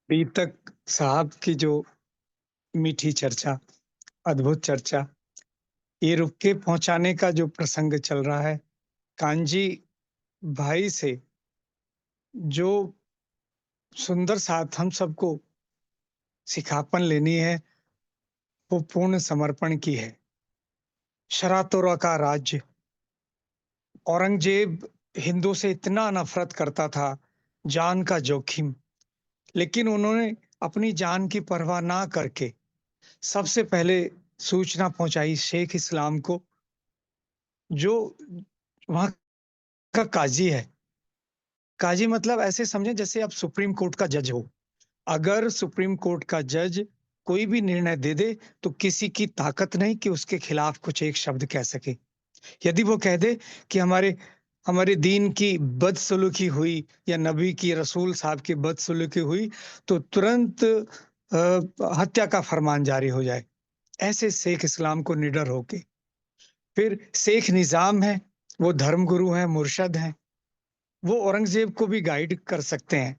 अभी तक साहब की जो मीठी चर्चा, अद्भुत चर्चा, ये रुक के पहुंचाने का जो प्रसंग चल रहा है, कांजी भाई से जो सुंदर साथ हम सबको सिखापन लेनी है, वो पूर्ण समर्पण की है। शरातोरा का राज्य, औरंगजेब हिंदू से इतना नफरत करता था, जान का जोखिम, लेकिन उन्होंने अपनी जान की परवाह ना करके सबसे पहले सूचना पहुंचाई शेख इस्लाम को, जो वहां का काजी है। काजी मतलब ऐसे समझें जैसे आप सुप्रीम कोर्ट का जज हो। अगर सुप्रीम कोर्ट का जज कोई भी निर्णय दे दे तो किसी की ताकत नहीं कि उसके खिलाफ कुछ एक शब्द कह सके। यदि वो कह दे कि हमारे हमारे दीन की बदसलूकी हुई या नबी की रसूल साहब की बदसलूकी हुई तो तुरंत हत्या का फरमान जारी हो जाए। ऐसे शेख इस्लाम को निडर होके, फिर शेख निजाम है, वो धर्मगुरु हैं, मुर्शद हैं, वो औरंगजेब को भी गाइड कर सकते हैं,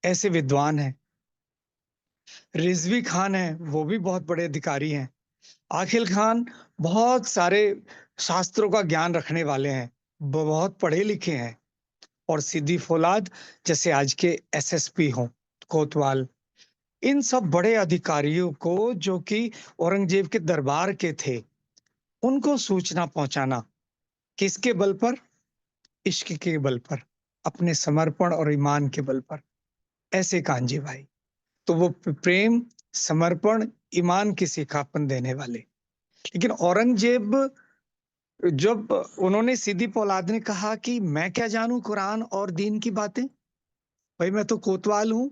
ऐसे विद्वान हैं। रिजवी खान है, वो भी बहुत बड़े अधिकारी हैं। आखिल खान बहुत सारे शास्त्रों का ज्ञान रखने वाले हैं, बहुत पढ़े लिखे हैं। और सिद्दी फौलाद जैसे आज के एसएसपी हों, कोतवाल, इन सब बड़े अधिकारियों को जो कि औरंगजेब के दरबार के थे, उनको सूचना पहुंचाना किसके बल पर? इश्क के बल पर, अपने समर्पण और ईमान के बल पर। ऐसे कांजी भाई, तो वो प्रेम, समर्पण, ईमान की सिखापन देने वाले। लेकिन औरंगजेब, जब उन्होंने सिद्दी फौलाद ने कहा कि मैं क्या जानूं कुरान और दीन की बातें, भाई मैं तो कोतवाल हूं,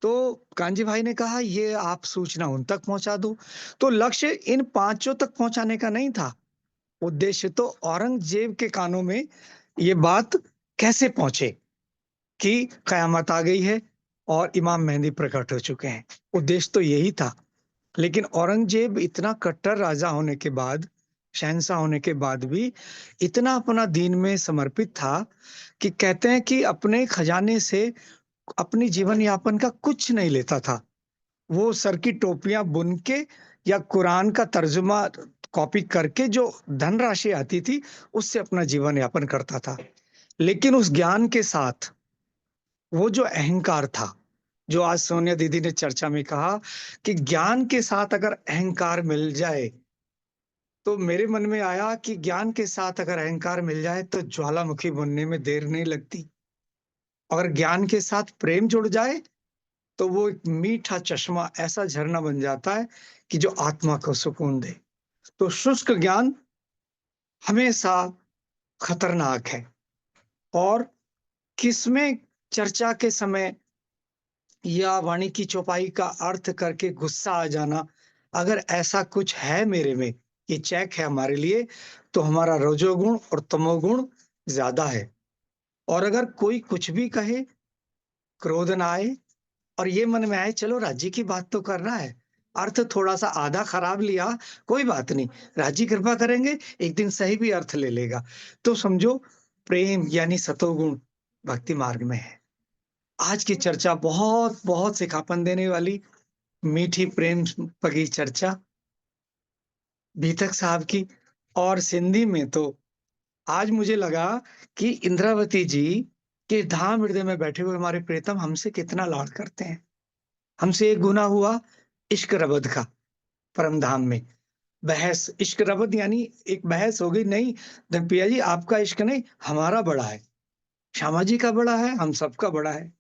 तो कांजी भाई ने कहा ये आप सूचना उन तक पहुंचा दो। तो लक्ष्य इन पांचों तक पहुंचाने का नहीं था, उद्देश्य तो औरंगजेब के कानों में ये बात कैसे पहुंचे कि कयामत आ गई है और इमाम मेहदी प्रकट हो चुके हैं। उद्देश्य तो यही था। लेकिन औरंगजेब इतना कट्टर राजा होने के बाद, शहंशाह होने के बाद भी इतना अपना दीन में समर्पित था कि कहते हैं कि अपने खजाने से अपनी जीवन यापन का कुछ नहीं लेता था। वो सर की टोपियां बुन के या कुरान का तर्जुमा कॉपी करके जो धनराशि आती थी, उससे अपना जीवन यापन करता था। लेकिन उस ज्ञान के साथ वो जो अहंकार था, जो आज सोनिया दीदी ने चर्चा में कहा कि ज्ञान के साथ अगर अहंकार मिल जाए, तो मेरे मन में आया कि ज्ञान के साथ अगर अहंकार मिल जाए तो ज्वालामुखी बनने में देर नहीं लगती। अगर ज्ञान के साथ प्रेम जुड़ जाए तो वो एक मीठा चश्मा, ऐसा झरना बन जाता है कि जो आत्मा को सुकून दे। तो शुष्क ज्ञान हमेशा खतरनाक है। और किसमें चर्चा के समय या वाणी की चौपाई का अर्थ करके गुस्सा आ जाना, अगर ऐसा कुछ है मेरे में, ये चेक है हमारे लिए, तो हमारा रजोगुण और तमोगुण ज्यादा है। और अगर कोई कुछ भी कहे, क्रोध ना आए और ये मन में आए चलो राज्य की बात तो कर रहा है, अर्थ थोड़ा सा आधा खराब लिया, कोई बात नहीं, राज्य कृपा करेंगे, एक दिन सही भी अर्थ ले लेगा, तो समझो प्रेम यानी सतोगुण भक्ति मार्ग में है। आज की चर्चा बहुत बहुत सिखापन देने वाली, मीठी प्रेम पकी चर्चा बीतक साहब की। और सिंधी में तो आज मुझे लगा कि इंद्रावती जी के धाम हृदय में बैठे हुए हमारे प्रीतम हमसे कितना लाड करते हैं। हमसे एक गुना हुआ इश्क रबद का, परम धाम में बहस, इश्क रबद यानी एक बहस हो गई। नहीं पिया जी, आपका इश्क नहीं, हमारा बड़ा है, श्यामा जी का बड़ा है, हम सबका बड़ा है।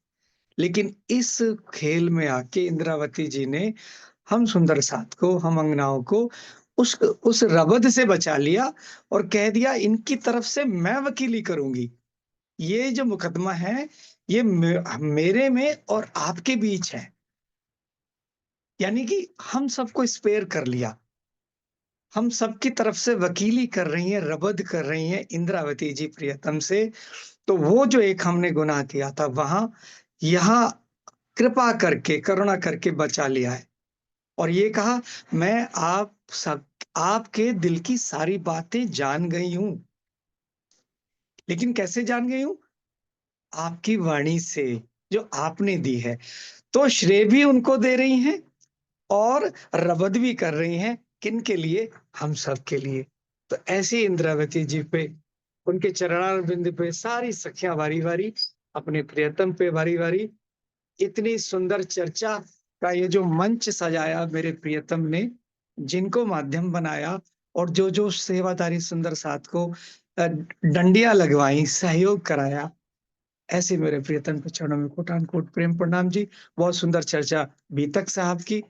लेकिन इस खेल में आके इंद्रावती जी ने हम सुंदर साथ को, हम अंगनाओं को उस रबद से बचा लिया और कह दिया इनकी तरफ से मैं वकीली करूंगी। ये जो मुकदमा है, ये मेरे में और आपके बीच है। यानी कि हम सबको स्पेयर कर लिया। हम सबकी तरफ से वकीली कर रही हैं, रबद कर रही हैं इंद्रावती जी प्रियतम से। तो वो जो एक हमने गुनाह किया था वहां, यहाँ कृपा करके, करुणा करके बचा लिया है। और ये कहा मैं आप सब, आपके दिल की सारी बातें जान गई हूं। लेकिन कैसे जान गई हूं? आपकी वाणी से, जो आपने दी है। तो श्रेय भी उनको दे रही हैं और रवद भी कर रही हैं, किनके लिए? हम सब के लिए। तो ऐसी इंद्रावती जी पे, उनके चरणारविंद पे सारी सखियाँ बारी-बारी, अपने प्रियतम पे बारी-बारी, इतनी सुंदर चर्चा का ये जो मंच सजाया मेरे प्रियतम ने, जिनको माध्यम बनाया और जो-जो सेवाधारी सुंदर साथ को डंडियाँ लगवाई, सहयोग कराया, ऐसे मेरे प्रियतम के चरणों में कोटि-कोटि प्रेम प्रणाम जी। बहुत सुंदर चर्चा बीतक साहब की,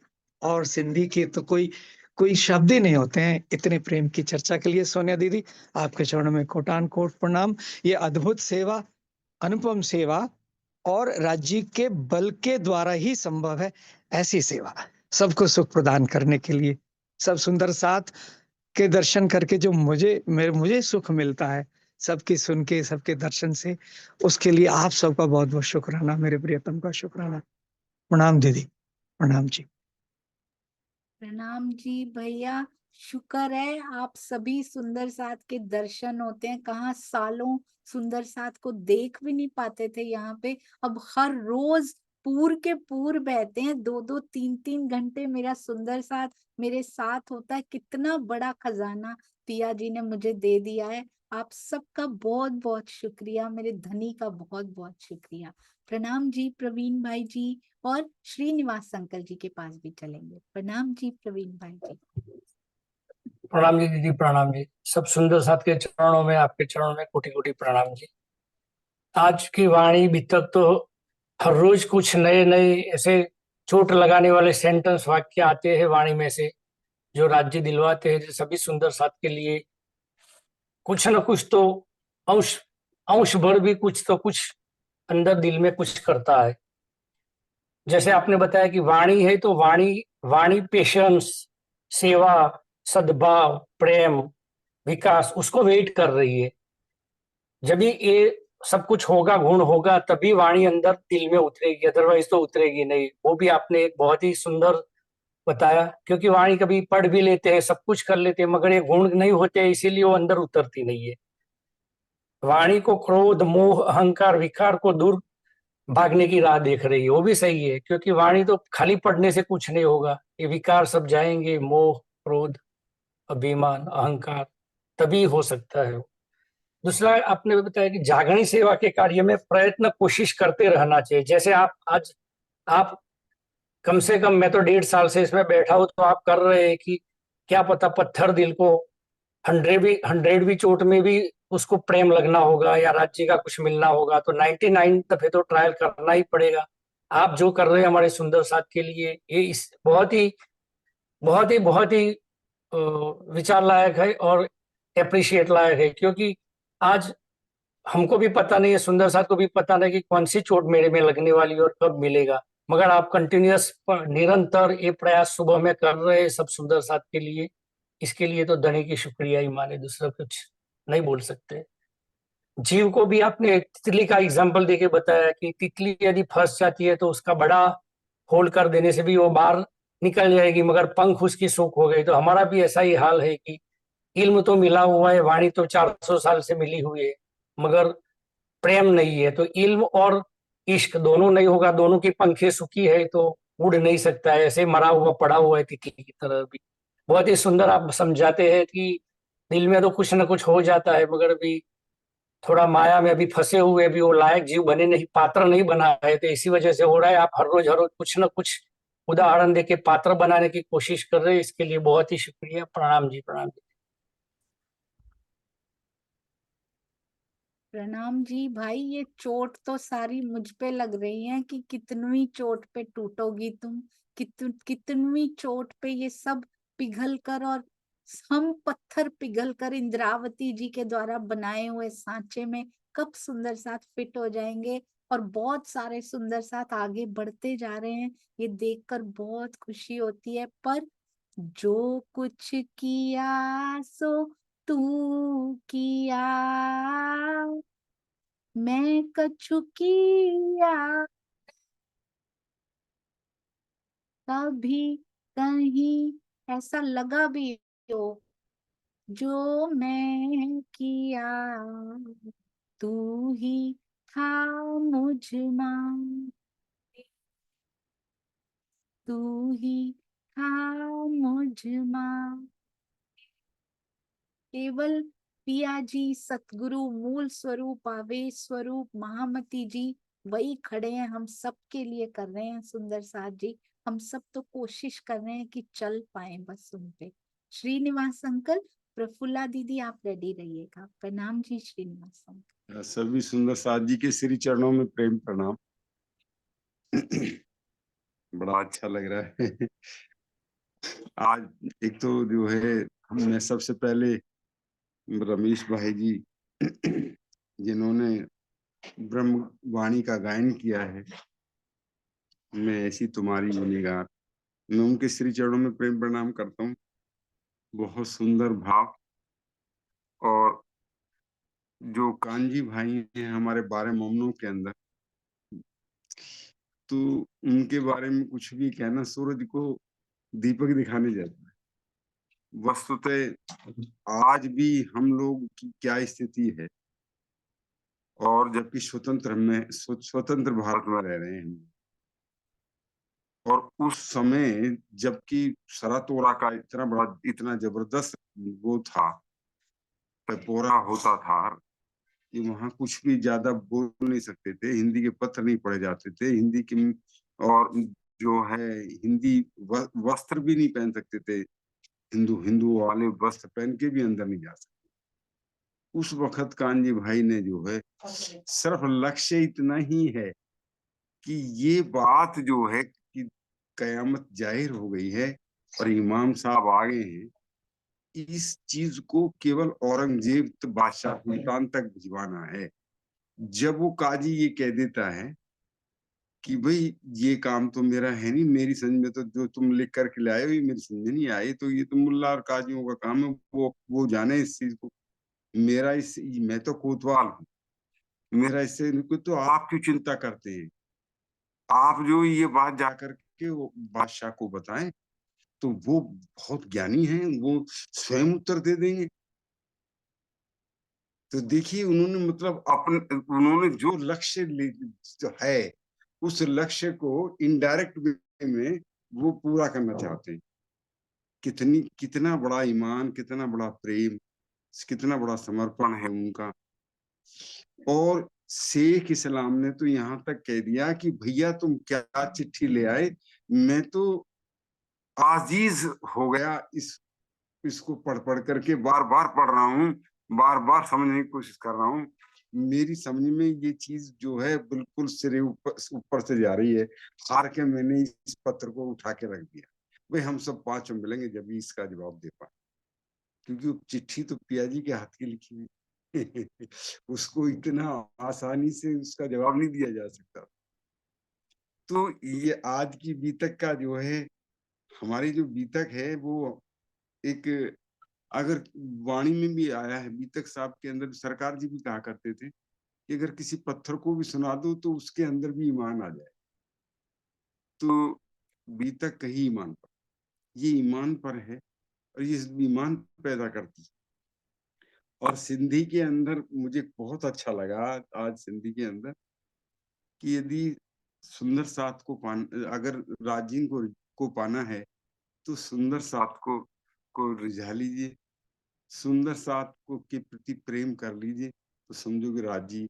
और सिंधी के तो कोई कोई शब्द ही नहीं होते हैं इतने प्रेम की चर्चा के लिए। सोनिया दीदी, आपके चरणों में कोटि-कोटि प्रणाम। ये अद्भुत सेवा, अनुपम सेवा, और राज्य के बल के द्वारा ही संभव है ऐसी सेवा, सबको सुख प्रदान करने के लिए। सब सुंदर साथ के दर्शन करके जो मुझे सुख मिलता है, सबकी सुन के, सबके दर्शन से, उसके लिए आप सबका बहुत-बहुत शुकराना, मेरे प्रियतम का शुकराना। प्रणाम दीदी, प्रणाम जी। प्रणाम जी भैया। शुक्र है आप सभी सुंदर साथ के दर्शन होते हैं। कहाँ सालों सुंदर साथ को देख भी नहीं पाते थे यहाँ पे, अब हर रोज पूर के पूर बहते हैं। 2-2 3-3 घंटे मेरा सुंदर साथ मेरे साथ होता है। कितना बड़ा खजाना पिया जी ने मुझे दे दिया है। आप सबका बहुत बहुत शुक्रिया, मेरे धनी का बहुत बहुत शुक्रिया। प्रणाम जी प्रवीण भाई जी। और श्रीनिवास अंकल जी के पास भी चलेंगे। प्रणाम जी प्रवीण भाई जी। प्रणाम जी दीदी, प्रणाम जी। सब सुंदर साथ के चरणों में, आपके चरणों में कोटि कोटि प्रणाम जी। आज की वाणी भी तक तो हर रोज कुछ नए नए ऐसे चोट लगाने वाले सेंटेंस वाक्य आते हैं वाणी में से, जो राज्य दिलवाते हैं जो सभी सुंदर साथ के लिए कुछ न कुछ तो अंश अंश भर भी कुछ तो कुछ अंदर दिल में कुछ करता है। जैसे आपने बताया कि वाणी है, तो वाणी वाणी पेशेंस, सेवा, सद्भाव, प्रेम, विकास उसको वेट कर रही है। जब भी ये सब कुछ होगा, गुण होगा, तभी वाणी अंदर दिल में उतरेगी, अदरवाइज तो उतरेगी नहीं। वो भी आपने एक बहुत ही सुंदर बताया, क्योंकि वाणी कभी पढ़ भी लेते हैं, सब कुछ कर लेते हैं, मगर ये गुण नहीं होते, इसीलिए वो अंदर उतरती नहीं है। वाणी को क्रोध, मोह, अहंकार, विकार को दूर भागने की राह देख रही है। वो भी सही है, क्योंकि वाणी तो खाली पढ़ने से कुछ नहीं होगा, ये विकार सब जाएंगे, मोह, क्रोध, अभिमान, अहंकार, तभी हो सकता है। दूसरा आपने बताया कि जागरण सेवा के कार्य में प्रयत्न कोशिश करते रहना चाहिए। जैसे आप आज आप कम से कम, मैं तो 1.5 साल से इसमें बैठा हूं, तो आप कर रहे हैं कि क्या पता पत्थर दिल को 100वीं चोट में भी उसको प्रेम लगना होगा या राज्य का कुछ मिलना होगा, तो 99 दफे तो ट्रायल करना ही पड़ेगा। आप जो कर रहे हैं हमारे सुंदर साथ के लिए, ये इस बहुत ही विचार लायक है और अप्रिशिएट लायक है। क्योंकि आज हमको भी पता नहीं है, सुंदर साथ को भी पता नहीं कि कौन सी चोट मेरे में लगने वाली है और कब मिलेगा, मगर आप कंटिन्यूअस निरंतर ये प्रयास सुबह में कर रहे हैं सब सुंदर साथ के लिए। इसके लिए तो धनी की शुक्रिया ही माने, दूसरा कुछ नहीं बोल सकते। जीव को भी आपने तितली का एग्जाम्पल देके बताया कि तितली यदि फंस जाती है तो उसका बड़ा होल कर देने से भी वो बाहर निकल जाएगी, मगर पंख उसकी सूख हो गई। तो हमारा भी ऐसा ही हाल है कि इल्म तो मिला हुआ है, वाणी तो 400 साल से मिली हुई है, मगर प्रेम नहीं है। तो इल्म और इश्क दोनों नहीं होगा, दोनों की पंखें सूखी है तो उड़ नहीं सकता है, ऐसे मरा हुआ पड़ा हुआ है तितली की तरह भी। बहुत ही सुंदर आप समझाते हैं कि दिल में तो कुछ ना कुछ हो जाता है, मगर भी थोड़ा माया में अभी फंसे हुए, भी वो लायक जीव बने नहीं, पात्र नहीं बना है, तो इसी वजह से हो रहा है। आप हर रोज कुछ ना कुछ उदाहरण देके पात्र बनाने की कोशिश कर रहे हैं, इसके लिए बहुत ही शुक्रिया। प्रणाम जी, प्रणाम जी। प्रणाम जी भाई। ये चोट तो सारी मुझ पे लग रही है कि कितनवी चोट पे टूटोगी तुम, कितनवी चोट पे ये सब पिघल कर, और हम पत्थर पिघल कर इंद्रावती जी के द्वारा बनाए हुए सांचे में कब सुंदर साथ फिट हो जाएंगे। और बहुत सारे सुंदर साथ आगे बढ़ते जा रहे हैं, ये देखकर बहुत खुशी होती है। पर जो कुछ किया सो तू किया, मैं कछु किया कभी कहीं, ऐसा लगा भी हो जो मैं किया, तू ही था मुझ मां, तू ही था मुझ मां। केवल पिया जी, सतगुरु, मूल स्वरूप, आवेश स्वरूप, महामती जी वही खड़े हैं, हम सब के लिए कर रहे हैं। सुंदर साथ जी, हम सब तो कोशिश कर रहे हैं कि चल पाए बस उन पे। श्रीनिवास अंकल, प्रफुल्ला दीदी, आप रेडी रहिएगा। प्रणाम जी श्रीनिवास अंकल। सभी सुंदर साथ जी के श्री चरणों में प्रेम प्रणाम। बड़ा अच्छा लग रहा है आज। एक तो जो है, हमने सबसे पहले रमेश भाई जी जिन्होंने ब्रह्म वाणी का गायन किया है, मैं ऐसी तुम्हारी गुनहगार, मैं उनके श्री चरणों में प्रेम प्रणाम करता हूँ। बहुत सुंदर भाव। और जो कांजी भाई हैं हमारे 12 मोमनों के अंदर, तो उनके बारे में कुछ भी कहना सूरज को दीपक दिखाने जाता है। वस्तुतः आज भी हम लोग की क्या स्थिति है, और जबकि स्वतंत्र भारत में रह रहे हैं, और उस समय जबकि सरातोरा का इतना जबरदस्त वो था, पेपोरा होता था कि वहां कुछ भी ज्यादा बोल नहीं सकते थे, हिंदी के पत्र नहीं पढ़े जाते थे, हिंदी की और जो है हिंदी वस्त्र भी नहीं पहन सकते थे, हिंदू हिंदू वाले वस्त्र पहन के भी अंदर नहीं जा सकते। उस वक्त कांजी भाई ने जो है, सिर्फ लक्ष्य इतना ही है कि ये बात जो है कि कयामत जाहिर हो गई है और इमाम साहब आ गए हैं, इस चीज को केवल औरंगजेब बादशाह सुल्तान तक भिजवाना है। जब वो काजी ये कह देता है कि भाई ये काम तो मेरा है नहीं, मेरी समझ में तो जो तुम लिख करके लाए हो ये मेरी समझ में नहीं आई, तो ये तो मुल्ला और काजियों का काम है, वो जाने इस चीज को। मैं तो कोतवाल हूँ, मेरा इससे तो आप क्यों चिंता करते हैं? आप जो ये बात जाकर के वो बादशाह को बताएं, तो वो बहुत ज्ञानी हैं, वो स्वयं उत्तर दे देंगे। तो देखिए उन्होंने मतलब उन्होंने जो लक्ष्य जो है, उस लक्ष्य को इनडायरेक्ट वे में वो पूरा करना चाहते हैं। कितना बड़ा ईमान, कितना बड़ा प्रेम, कितना बड़ा समर्पण है उनका। और शेख इस्लाम ने तो यहाँ तक कह दिया कि भैया तुम क्या चिट्ठी ले आए, मैं तो आजीज हो गया इसको पढ़ पढ़ करके, बार बार पढ़ रहा हूँ, बार बार समझने की कोशिश कर रहा हूँ। मेरी समझ में ये चीज जो है बिल्कुल सिरे ऊपर से जा रही है। हार के मैंने इस पत्र को उठा के रख दिया। भाई हम सब पांचों मिलेंगे जब भी इसका जवाब दे पाए, क्योंकि वो चिट्ठी तो पिया जी के हाथ की लिखी हुई उसको इतना आसानी से उसका जवाब नहीं दिया जा सकता। तो ये आज की बीतक का जो है, हमारी जो बीतक है वो एक, अगर वाणी में भी आया है, बीतक साहब के अंदर सरकार जी भी कहा करते थे कि अगर किसी पत्थर को भी सुना दो तो उसके अंदर भी ईमान आ जाए। तो बीतक कहीं ईमान पर, ये ईमान पर है और ये ईमान पैदा करती है। और सिंधी के अंदर मुझे बहुत अच्छा लगा आज सिंधी के अंदर कि यदि सुंदर साथ को अगर राजीव को पाना है तो सुंदर साथ को रिझा लीजिए, सुंदर साथ को के प्रति प्रेम कर लीजिए, तो समझो कि राजी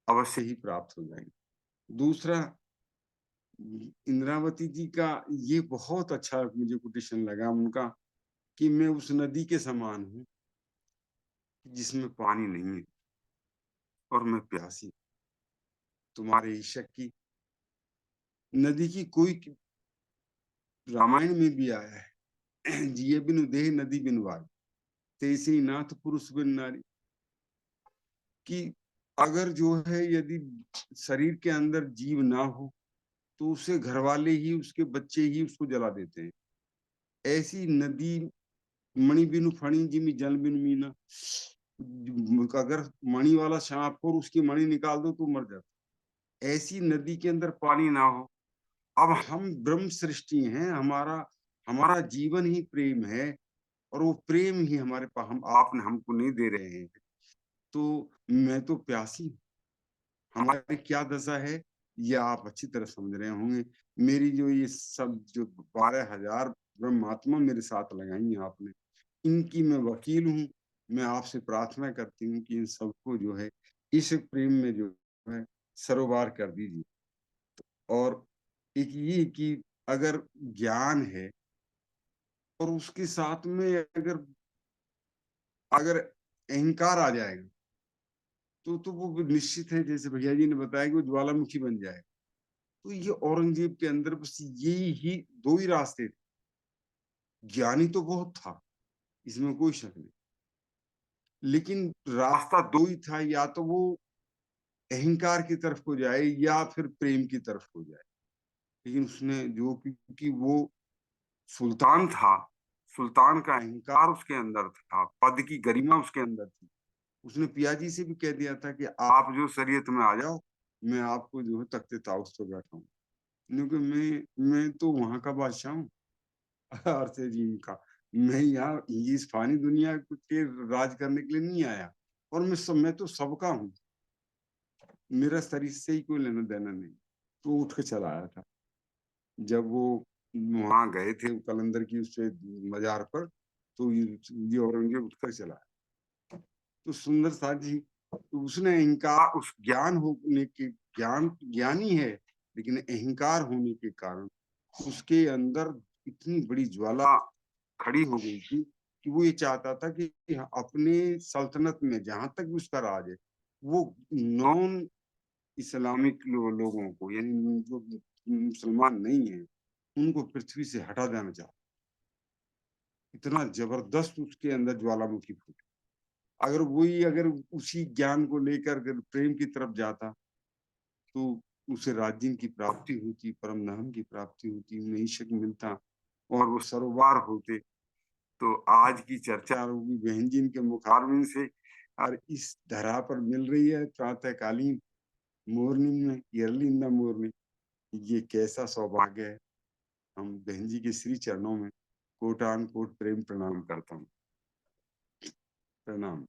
अवश्य ही प्राप्त हो जाएंगे। दूसरा, इंद्रावती जी का ये बहुत अच्छा मुझे कोटेशन लगा उनका कि मैं उस नदी के समान हूँ जिसमें पानी नहीं है और मैं प्यासी, तुम्हारे इश्क की नदी की कोई, रामायण में भी आया है जिये बिनु देह नदी बिनु वारी, तैसे ही नाथ पुरुष बिन नारी। कि अगर जो है यदि शरीर के अंदर जीव ना हो तो उसे घर वाले ही, उसके बच्चे ही उसको जला देते हैं। ऐसी नदी, मणि बिनु फणी जिमी जल बिनु मीना, अगर मणि वाला सांप हो और उसकी मणि निकाल दो तो मर जाता। ऐसी नदी के अंदर पानी ना हो। अब हम ब्रह्म सृष्टि हैं, हमारा हमारा जीवन ही प्रेम है, और वो प्रेम ही हमारे पास, हम आपने हमको नहीं दे रहे हैं, तो मैं तो प्यासी हूं। हमारी क्या दशा है ये आप अच्छी तरह समझ रहे होंगे। मेरी जो ये सब जो 12,000 ब्रह्मात्मा मेरे साथ लगाई हैं आपने, इनकी मैं वकील हूँ। मैं आपसे प्रार्थना करती हूँ कि इन सबको जो है इस प्रेम में जो है सरोवर कर दीजिए। और एक ये कि अगर ज्ञान है और उसके साथ में अगर अगर अहंकार आ जाएगा तो वो निश्चित है, जैसे भैया जी ने बताया कि वो ज्वालामुखी बन जाएगा। तो ये औरंगजेब के अंदर बस यही ही दो ही रास्ते थे। ज्ञानी तो बहुत था, इसमें कोई शक नहीं, लेकिन रास्ता दो ही था, या तो वो अहंकार की तरफ को जाए या फिर प्रेम की तरफ को जाए। लेकिन उसने जो, क्योंकि वो सुल्तान था, सुल्तान का अहंकार उसके अंदर था, पद की गरिमा उसके अंदर थी। उसने पियाजी से भी कह दिया था कि आप जो शरीयत में आ जाओ, मैं आपको जो है तख्ते ताउस पे बैठाऊं, क्योंकि मैं तो वहां का बादशाह हूँ अरसेजीम का। मैं यहाँ इस फानी दुनिया के राज करने के लिए नहीं आया, और मैं तो सबका हूँ, मेरा शरीर से ही कोई लेना देना नहीं। तो उठ के चला आया था। जब वो वहां गए थे कलंदर की उससे मजार पर, तो ये औरंगजेब उठकर चला आया। तो सुंदर साथ जी, तो उसने अहंकार, उस ज्ञान होने के, ज्ञानी है लेकिन अहंकार होने के कारण उसके अंदर इतनी बड़ी ज्वाला खड़ी हो गई थी कि वो ये चाहता था कि अपने सल्तनत में जहां तक भी उसका राज है, वो नॉन इस्लामिक लोगों को, यानी जो मुसलमान नहीं है, उनको पृथ्वी से हटा देना चाहता। इतना जबरदस्त उसके अंदर ज्वालामुखी फूटी। अगर उसी ज्ञान को लेकर अगर प्रेम की तरफ जाता तो उसे राज्य की प्राप्ति होती, परम धाम की प्राप्ति होती, उन्हें ईशक मिलता और वो सरोवर होते। तो आज की चर्चा होगी बहन जी के मुखारबिन से, और इस धरा पर मिल रही है प्रातःकालीन मॉर्निंग में, अर्ली इन द मॉर्निंग। ये कैसा सौभाग्य है। हम बहन जी के श्री चरणों में कोटान कोट प्रेम प्रणाम करता हूँ। प्रणाम।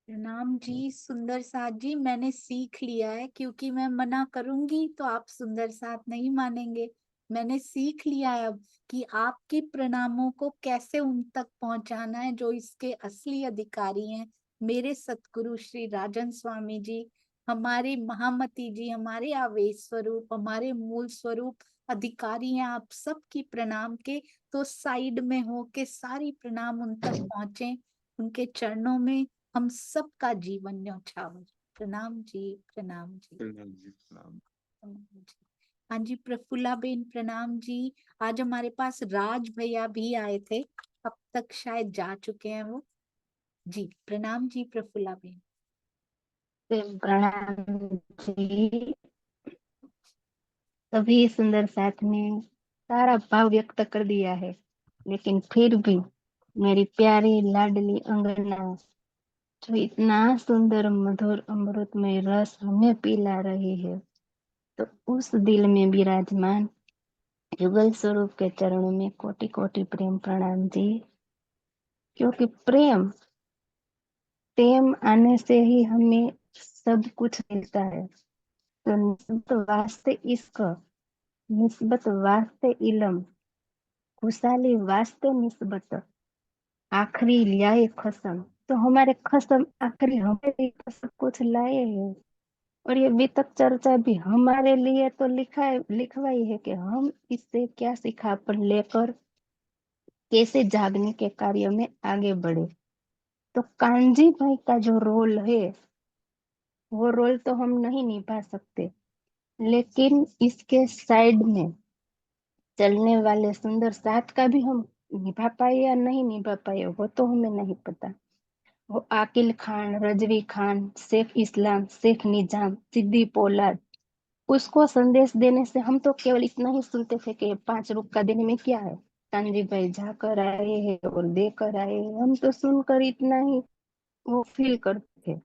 प्रणाम जी सुंदर साथ जी। मैंने सीख लिया है, क्योंकि मैं मना करूंगी तो आप सुंदर साथ नहीं मानेंगे। मैंने सीख लिया है अब कि आपके प्रणामों को कैसे उन तक पहुंचाना है जो इसके असली अधिकारी हैं। मेरे सतगुरु श्री राजन स्वामी जी, हमारे महामती जी, हमारे आवेश स्वरूप, हमारे मूल स्वरूप अधिकारी हैं आप सबकी प्रणाम के। तो साइड में हो के सारी प्रणाम उन तक पहुंचे, उनके चरणों में हम सबका जीवन न्यौछावर। प्रणाम जी, प्रणाम जी, प्रणाम जी, प्रणाम। प्रणाम जी। हाँ जी प्रफुल्ला बेन प्रणाम जी। आज हमारे पास राज भैया भी आए थे, अब तक शायद जा चुके हैं वो। जी प्रणाम जी प्रफुल्ला बेन। प्रणाम जी। सभी सुंदर साथ ने सारा भाव व्यक्त कर दिया है, लेकिन फिर भी मेरी प्यारी लाडली अंगना जो इतना सुंदर मधुर अमृतमय रस हमें पिला रही है, तो उस दिल में विराजमान युगल स्वरूप के चरणों में कोटि कोटि प्रेम प्रणाम जी। क्योंकि प्रेम प्रेम आने से ही हमें सब कुछ मिलता है। तो निस्बत वास्ते इश्क, निस्बत वास्ते इलम, खुशहाली वास्ते निस्बत, आखिरी लाए खसम। तो हमारे खसम आखिरी हमारे लिए तो सब कुछ लाए हैं। और ये वितक चर्चा भी हमारे लिए तो लिखवाई है कि हम इससे क्या सीखा पर लेकर कैसे जागने के कार्य में आगे बढ़े। तो कांजी भाई का जो रोल है, वो रोल तो हम नहीं निभा सकते, लेकिन इसके साइड में चलने वाले सुंदर साथ का भी हम निभा पाए या नहीं निभा पाए वो तो हमें नहीं पता। वो आकिल खान, रजवी खान, शेख इस्लाम, शेख निजाम, सिद्दी पोलाद, उसको संदेश देने से हम तो केवल इतना ही सुनते थे कि 5 रुपया देने में क्या है, कांजी भाई जाकर आए हैं और देकर आए हैं। हम तो सुनकर इतना ही वो फील करते थे।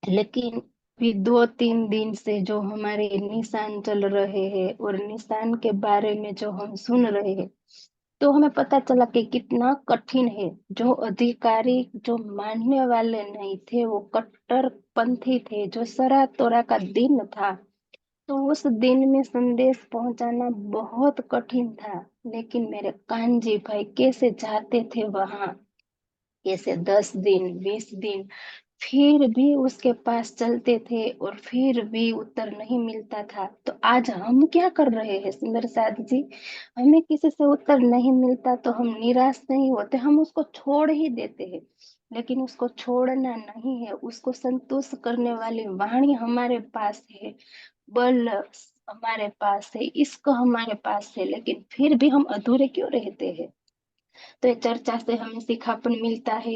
लेकिन फिर 2-3 दिन से जो हमारे निशान चल रहे हैं और निशान के बारे में जो हम सुन रहे हैं, तो हमें पता चला कि कितना कठिन है। जो अधिकारी जो मानने वाले नहीं थे, वो कट्टरपंथी थे, जो सरा तोरा का दिन था, तो उस दिन में संदेश पहुंचाना बहुत कठिन था। लेकिन मेरे कानजी भाई कैसे जाते थे वहां, कैसे 10 दिन 20 दिन फिर भी उसके पास चलते थे, और फिर भी उत्तर नहीं मिलता था। तो आज हम क्या कर रहे हैं सुंदर साथ जी? हमें किसी से उत्तर नहीं मिलता तो हम निराश नहीं होते, हम उसको छोड़ ही देते हैं। लेकिन उसको छोड़ना नहीं है, उसको संतुष्ट करने वाली वाणी हमारे पास है, बल हमारे पास है, इश्क हमारे पास है, लेकिन फिर भी हम अधूरे क्यों रहते हैं? तो ये चर्चा से हमें सिखापन मिलता है।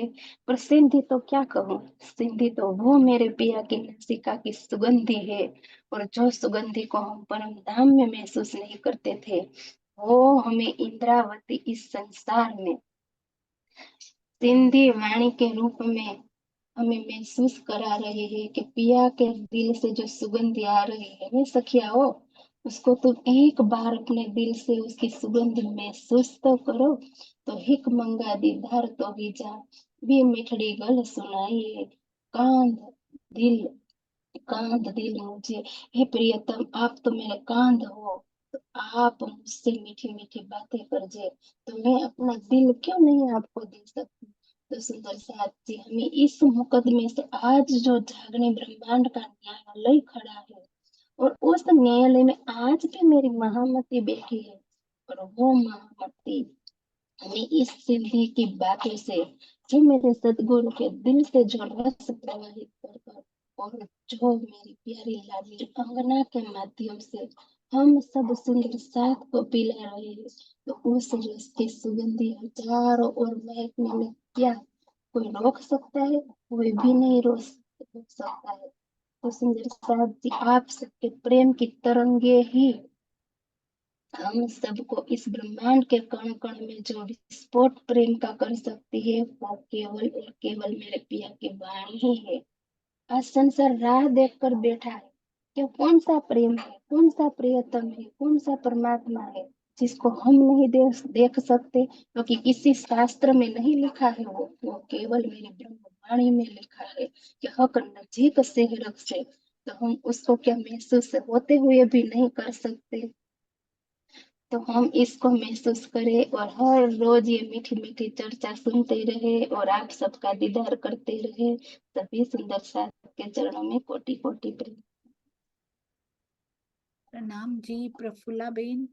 पर सिंधी तो क्या कहूँ, सिंधी तो वो मेरे पिया की नासिका की सुगंधी है, और जो सुगंधी को हम परम धाम में महसूस नहीं करते थे, वो हमें इंद्रावती इस संसार में सिंधी वाणी के रूप में हमें महसूस करा रहे हैं कि पिया के दिल से जो सुगंध आ रही है ना सखिया, हो उसको तुम एक बार अपने दिल से उसकी सुगंध महसूस तो करो। तो हिक मंगा दीदार तो भी जा, भी मिठड़ी गल सुनाइए, कांध दिल कांध दिल मुझे, हे प्रियतम आप तो मेरे कांध हो, तो आप मुझसे मीठी मीठी बातें कर जे, तो मैं अपना दिल क्यों नहीं आपको दे सकती? तो सुंदर साथ जी, हमें इस मुकदमे से आज जो जागने ब्रह्मांड का न्यायालय खड़ा है, और उस न्यायालय में आज भी मेरी महामती बैठी है, और वो महामती हमें इस सिद्धि की बातों से, जो मेरे सदगुरु के दिल से जो रस प्रवाहित कर कर, और जो मेरी प्यारी लाडली अंगना के माध्यम से हम सब सुंदर साथ को पिला रहे हैं, तो उस रस की सुगंधी हजारों और महकने में क्या कोई रोक सकता है? कोई भी नहीं रोक सकता है। तो सुंदर साथ जी, आप सबके प्रेम की तरंगे ही हम सबको इस ब्रह्मांड के कण कण में जो विस्फोट प्रेम का कर सकती है, वो केवल और केवल मेरे पिया की वाणी ही है। आज संसार राह देख कर बैठा है कि कौन सा प्रेम है, कौन सा प्रियतम है, कौन सा परमात्मा है, जिसको हम नहीं देख सकते, क्योंकि किसी शास्त्र में नहीं लिखा है। वो केवल मेरी ब्रह्मवाणी में लिखा है कि हक नजीक से ही रख से, तो हम उसको क्या महसूस होते हुए भी नहीं कर सकते? तो हम इसको महसूस करें, और हर रोज ये मीठी मीठी चर्चा सुनते रहे, और आप सबका दीदार करते रहे। सभी सुंदर साथ के चरणों में कोटि कोटि प्रेम। प्रणाम जी प्रफुल्ला बेन,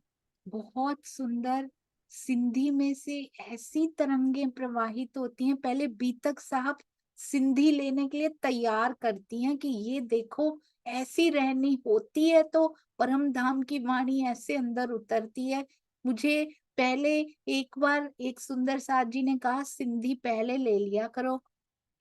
बहुत सुंदर। सिंधी में से ऐसी तरंगे प्रवाहित होती हैं। पहले बीतक साहब सिंधी लेने के लिए तैयार करती हैं कि ये देखो ऐसी रहनी होती है, तो परम धाम की वाणी ऐसे अंदर उतरती है। मुझे पहले एक बार एक सुंदर साथ जी ने कहा सिंधी पहले ले लिया करो,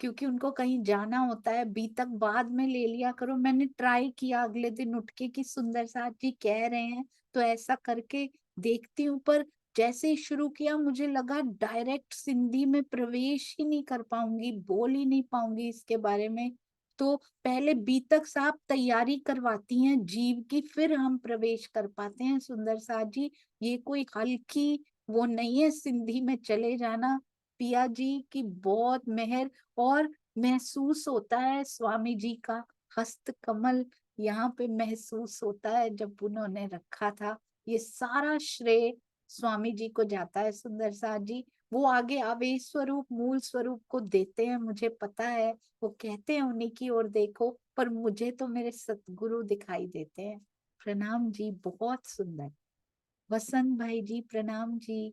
क्योंकि उनको कहीं जाना होता है, बीतक बाद में ले लिया करो। मैंने ट्राई किया अगले दिन उठ के कि सुंदर साथ जी कह रहे हैं तो ऐसा करके देखती हूँ, पर जैसे ही शुरू किया मुझे लगा डायरेक्ट सिंधी में प्रवेश ही नहीं कर पाऊंगी, बोल ही नहीं पाऊंगी इसके बारे में। तो पहले बीतक साहब तैयारी करवाती हैं जीव की, फिर हम प्रवेश कर पाते हैं सुंदर साथ जी। ये कोई हल्की वो नहीं है सिंधी में चले जाना। पिया जी की बहुत मेहर, और महसूस होता है स्वामी जी का हस्त कमल यहाँ पे महसूस होता है जब उन्होंने रखा था। ये सारा श्रेय स्वामी जी को जाता है सुंदर साथ जी। वो आगे आवेश स्वरूप मूल स्वरूप को देते हैं, मुझे पता है। वो कहते हैं उन्हीं की ओर देखो, पर मुझे तो मेरे सतगुरु दिखाई देते हैं। प्रणाम जी, बहुत सुंदर। वसंत भाई जी प्रणाम जी।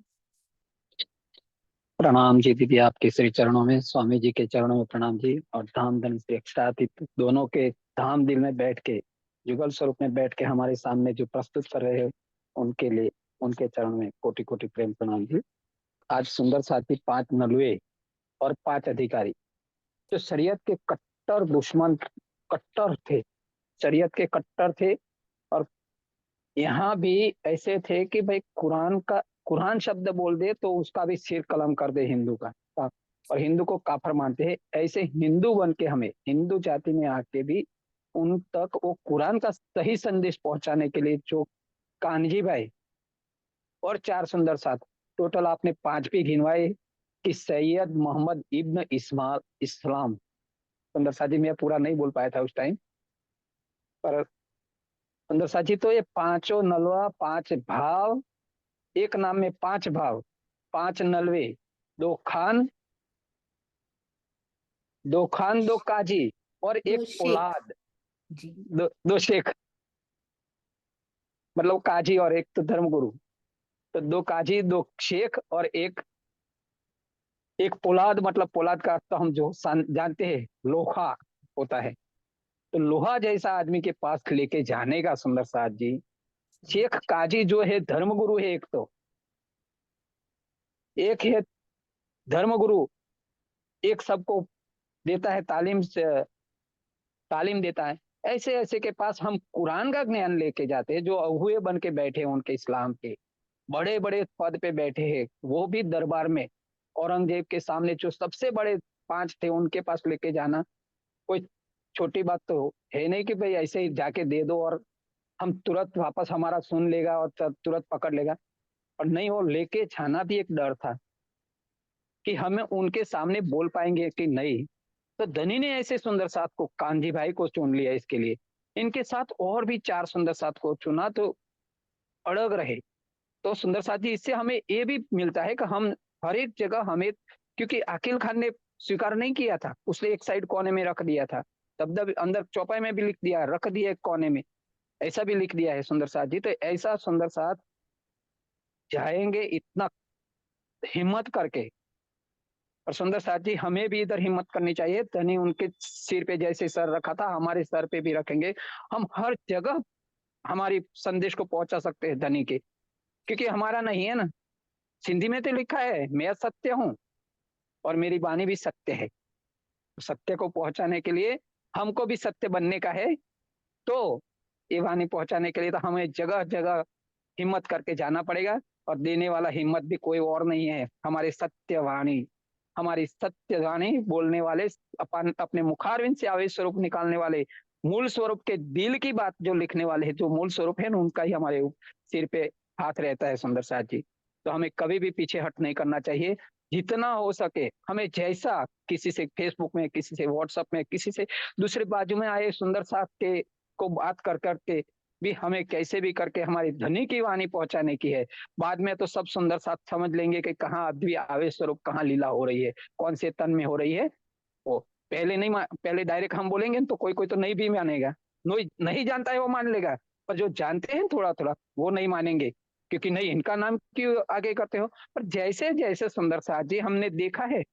प्रणाम जी दीदी, आपके श्री चरणों में, स्वामी जी के चरणों में प्रणाम जी। और धाम धन से एकसाथित दोनों के धाम दिल में बैठ के, युगल स्वरूप में बैठ के हमारे सामने जो प्रस्तुत कर रहे हैं, उनके लिए उनके चरण में कोटि कोटि प्रेम प्रणाम जी। आज सुंदर साथी 5 नलुए और 5 अधिकारी जो शरीयत के कट्टर दुश्मन, कट्टर थे, शरीयत के कट्टर थे। और यहाँ भी ऐसे थे कि भाई कुरान शब्द बोल दे तो उसका भी सिर कलम कर दे हिंदू का, और हिंदू को काफर मानते हैं। ऐसे हिंदू बन के हमें हिंदू जाति में आके भी उन तक वो कुरान का सही संदेश पहुंचाने के लिए जो कान्जी भाई और 4 सुंदर साथ टोटल आपने 5 भी गिनवाए कि सैयद मोहम्मद इब्न इस्लाम। सुंदर साथ जी, मैं पूरा नहीं बोल पाया था उस टाइम पर। सुंदर साथ जी, तो ये पांचों नलवा, 5 भाव, एक नाम में 5 भाव, 5 नलवे, 2 खान, 2 खान, 2 काजी और 1 दो शेख औलाद, जी। 2 शेख, मतलब काजी और 1 तो धर्मगुरु। तो 2 काजी, 2 शेख और एक पोलाद, मतलब पोलाद का अर्थ तो हम जो जानते हैं लोहा होता है। तो लोहा जैसा आदमी के पास लेके जाने का सुंदर साथ जी। शेख काजी जो है धर्मगुरु है, एक है धर्मगुरु, एक सबको देता है तालीम देता है। ऐसे ऐसे के पास हम कुरान का ज्ञान लेके जाते हैं, जो अगुए बन के बैठे हैं उनके इस्लाम के, बड़े बड़े पद पे बैठे हैं, वो भी दरबार में औरंगजेब के सामने जो सबसे बड़े 5 थे उनके पास लेके जाना कोई छोटी बात तो है नहीं कि भाई ऐसे ही जाके दे दो और हम तुरंत वापस हमारा सुन लेगा और तुरंत पकड़ लेगा। और नहीं, वो लेके जाना भी एक डर था कि हमें उनके सामने बोल पाएंगे कि नहीं। तो धनी ने ऐसे सुंदर साथ को, कांजी भाई को चुन लिया इसके लिए। इनके साथ और भी 4 सुंदर साथ को चुना तो अड़ग रहे। तो सुंदर साथ जी, इससे हमें ये भी मिलता है कि हम हर एक जगह हमें, क्योंकि अकील खान ने स्वीकार नहीं किया था, उसने एक साइड कोने में रख दिया था, तब अंदर चौपाई में भी लिख दिया, रख दिया एक कोने में, ऐसा भी लिख दिया है सुंदर साथ जी। तो ऐसा सुंदर साथ जाएंगे इतना हिम्मत करके। और सुंदर साथ जी, हमें भी इधर हिम्मत करनी चाहिए। धनी उनके सिर पे जैसे सर रखा था, हमारे सर पे भी रखेंगे। हम हर जगह हमारी संदेश को पहुंचा सकते हैं धनी के, क्योंकि हमारा नहीं है ना। सिंधी में तो लिखा है, मैं सत्य हूँ और मेरी वाणी भी सत्य है। सत्य को पहुंचाने के लिए हमको भी सत्य बनने का है। तो ये वाणी पहुंचाने के लिए तो हमें जगह जगह हिम्मत करके जाना पड़ेगा। और देने वाला हिम्मत भी कोई और नहीं है, हमारे सत्यवाणी, हमारी सत्यवाणी बोलने वाले, अपने मुखारविंद से आवेश स्वरूप निकालने वाले, मूल स्वरूप के दिल की बात जो लिखने वाले हैं, जो मूल स्वरूप है ना, उनका ही हमारे सिर पे हाथ रहता है सुंदर साथ जी। तो हमें कभी भी पीछे हट नहीं करना चाहिए। जितना हो सके हमें, जैसा किसी से फेसबुक में, किसी से व्हाट्सएप में, किसी से दूसरे बाजू में आए सुंदर साथ के को बात कर करके भी हमें कैसे भी करके हमारी धनी की वाणी पहुंचाने की है। बाद में तो सब सुंदर साथ समझ लेंगे कि कहाँ अद्वैत आवेश स्वरूप, कहाँ लीला हो रही है, कौन से तन में हो रही है। वो पहले नहीं, पहले डायरेक्ट हम बोलेंगे तो कोई कोई तो नहीं भी मानेगा, नहीं जानता है वो मान लेगा, पर जो जानते हैं थोड़ा थोड़ा वो नहीं मानेंगे, क्योंकि नहीं, इनका नाम क्यों आगे करते हो। पर जैसे जैसे सुंदर साथ जी हमने देखा है,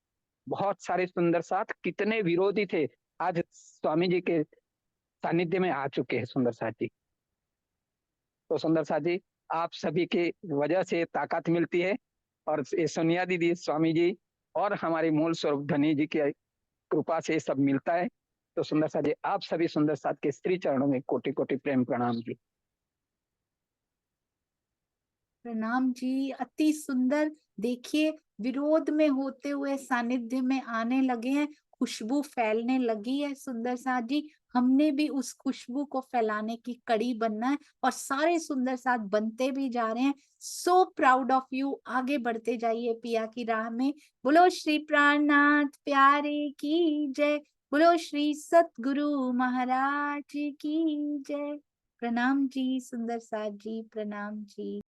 बहुत सारे सुंदर साथ कितने विरोधी थे, आज स्वामी जी के सानिध्य में आ चुके हैं सुंदर साथ जी। तो सुंदर साथ जी, आप सभी की वजह से ताकत मिलती है, और ये सोनिया दीदी, स्वामी जी और हमारे मूल स्वरूप धनी जी की कृपा से ये सब मिलता है। तो सुंदर साथ जी, आप सभी सुंदर साथ के श्री चरणों में कोटि कोटि प्रेम प्रणाम जी। प्रणाम जी, अति सुंदर। देखिए, विरोध में होते हुए सानिध्य में आने लगे हैं, खुशबू फैलने लगी है सुंदर साथ जी। हमने भी उस खुशबू को फैलाने की कड़ी बनना है, और सारे सुंदर साथ बनते भी जा रहे हैं। So proud of you. आगे बढ़ते जाइए पिया की राह में। बोलो श्री प्राणनाथ प्यारे की जय। बोलो श्री सतगुरु महाराज की जय। प्रणाम जी सुंदर साथ जी, प्रणाम जी।